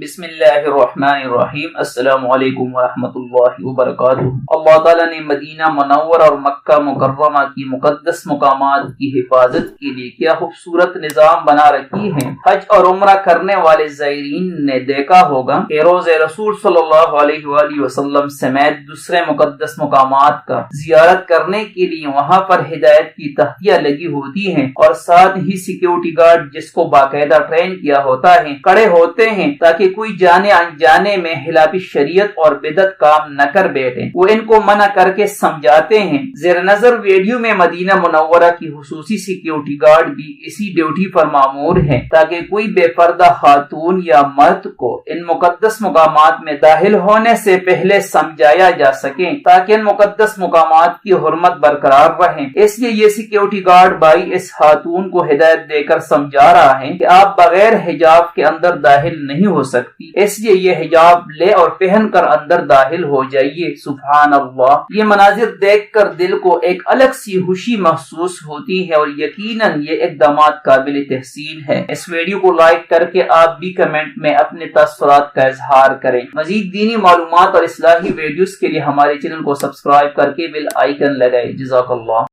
بسم اللہ الرحمن الرحیم۔ السلام علیکم ورحمۃ اللہ وبرکاتہ۔ اللہ تعالیٰ نے مدینہ منورہ اور مکہ مکرمہ کی مقدس مقامات کی حفاظت کے لیے کیا خوبصورت نظام بنا رکھی ہے۔ حج اور عمرہ کرنے والے زائرین نے دیکھا ہوگا کہ روز رسول صلی اللہ علیہ وآلہ وسلم سمیت دوسرے مقدس مقامات کا زیارت کرنے کے لیے وہاں پر ہدایت کی تختیاں لگی ہوتی ہیں اور ساتھ ہی سیکیورٹی گارڈ جس کو باقاعدہ ٹرین کیا ہوتا ہے کھڑے ہوتے ہیں تاکہ کوئی جانے انجانے میں خلاف شریعت اور بدعت کام نہ کر بیٹھے۔ وہ ان کو منع کر کے سمجھاتے ہیں۔ زیر نظر ویڈیو میں مدینہ منورہ کی خصوصی سیکیورٹی گارڈ بھی اسی ڈیوٹی پر مامور ہے تاکہ کوئی بے پردہ خاتون یا مرد کو ان مقدس مقامات میں داخل ہونے سے پہلے سمجھایا جا سکے تاکہ ان مقدس مقامات کی حرمت برقرار رہے۔ اس لیے یہ سیکیورٹی گارڈ بھائی اس خاتون کو ہدایت دے کر سمجھا رہا ہے کہ آپ بغیر حجاب کے اندر داخل نہیں ہو سکتی، اس لیے یہ حجاب لے اور پہن کر اندر داخل ہو جائیے۔ سبحان اللہ، یہ مناظر دیکھ کر دل کو ایک الگ سی خوشی محسوس ہوتی ہے اور یقیناً یہ اقدامات قابل تحسین ہے۔ اس ویڈیو کو لائک کر کے آپ بھی کمنٹ میں اپنے تاثرات کا اظہار کریں۔ مزید دینی معلومات اور اصلاحی ویڈیوز کے لیے ہمارے چینل کو سبسکرائب کر کے بیل آئیکن لگائیں۔ جزاک اللہ۔